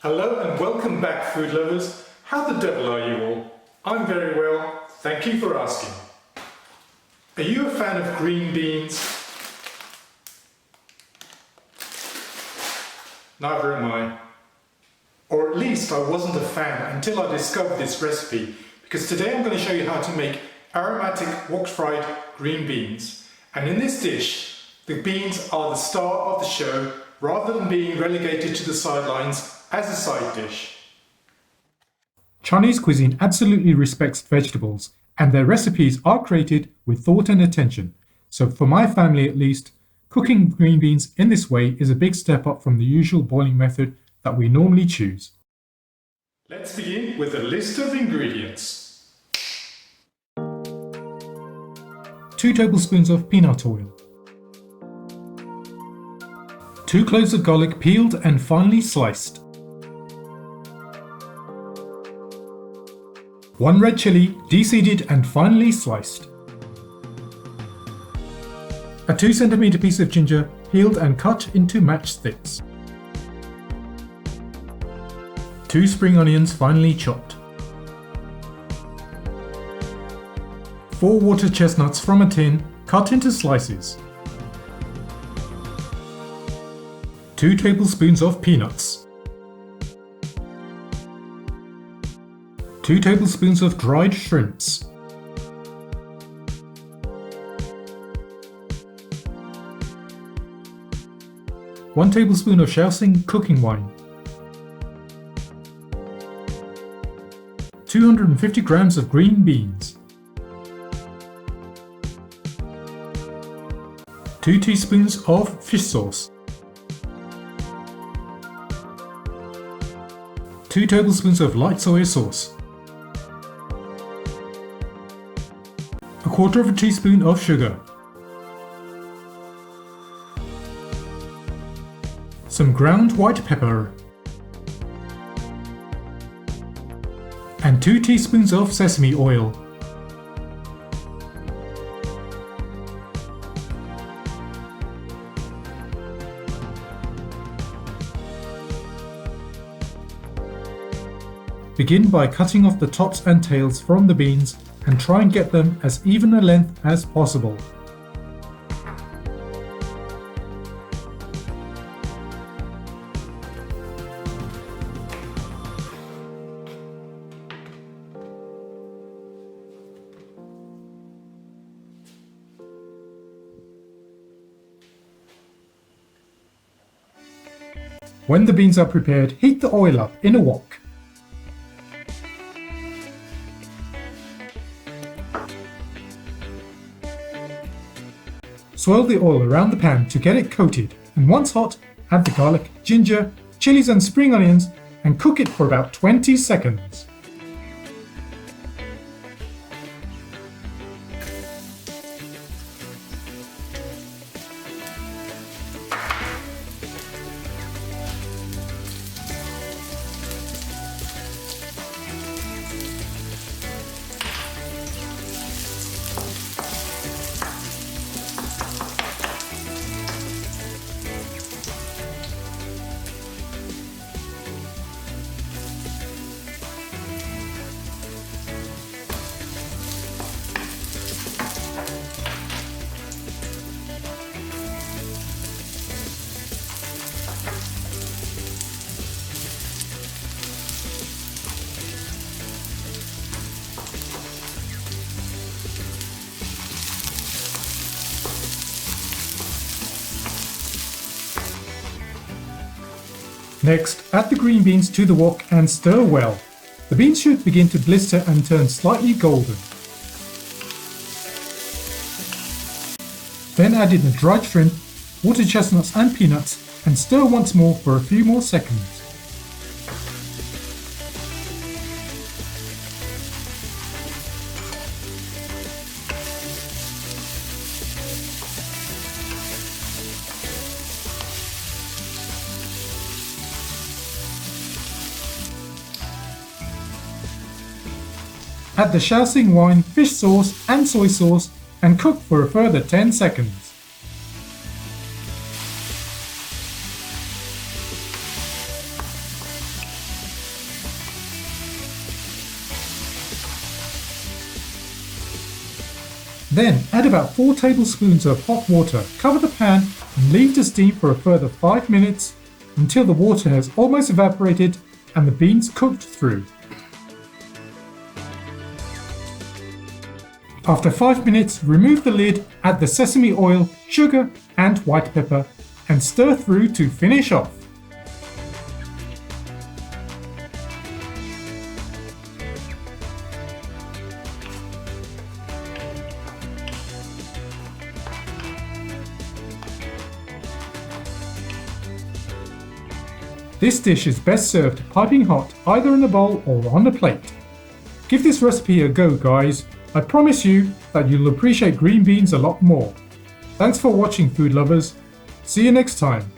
Hello and welcome back, food lovers. How the devil are you all? I'm very well, thank you for asking. Are you a fan of green beans? Neither am I. Or at least I wasn't a fan until I discovered this recipe, because today I'm going to show you how to make aromatic wok-fried green beans. And in this dish, the beans are the star of the show rather than being relegated to the sidelines as a side dish. Chinese cuisine absolutely respects vegetables, and their recipes are created with thought and attention. So for my family at least, cooking green beans in this way is a big step up from the usual boiling method that we normally choose. Let's begin with a list of ingredients. 2 tablespoons of peanut oil. 2 cloves of garlic peeled and finely sliced. 1 red chilli de-seeded and finely sliced. A 2 cm piece of ginger peeled and cut into matchsticks. 2 spring onions finely chopped. 4 water chestnuts from a tin cut into slices. 2 tablespoons of peanuts. 2 tablespoons of dried shrimps. 1 tablespoon of Shaoxing cooking wine. 250 grams of green beans. 2 teaspoons of fish sauce. 2 tablespoons of light soy sauce. 1/4 teaspoon of sugar. Some ground white pepper. And 2 teaspoons of sesame oil. Begin by cutting off the tops and tails from the beans and try and get them as even a length as possible. When the beans are prepared, heat the oil up in a wok. Swirl the oil around the pan to get it coated, and once hot, add the garlic, ginger, chilies and spring onions and cook it for about 20 seconds. Next, add the green beans to the wok and stir well. The beans should begin to blister and turn slightly golden. Then add in the dried shrimp, water chestnuts and peanuts and stir once more for a few more seconds. Add the Shaoxing wine, fish sauce and soy sauce and cook for a further 10 seconds. Then add about 4 tablespoons of hot water, cover the pan and leave to steam for a further 5 minutes until the water has almost evaporated and the beans cooked through. After 5 minutes, remove the lid, add the sesame oil, sugar and white pepper and stir through to finish off. This dish is best served piping hot either in a bowl or on a plate. Give this recipe a go, guys. I promise you that you'll appreciate green beans a lot more. Thanks for watching, food lovers. See you next time.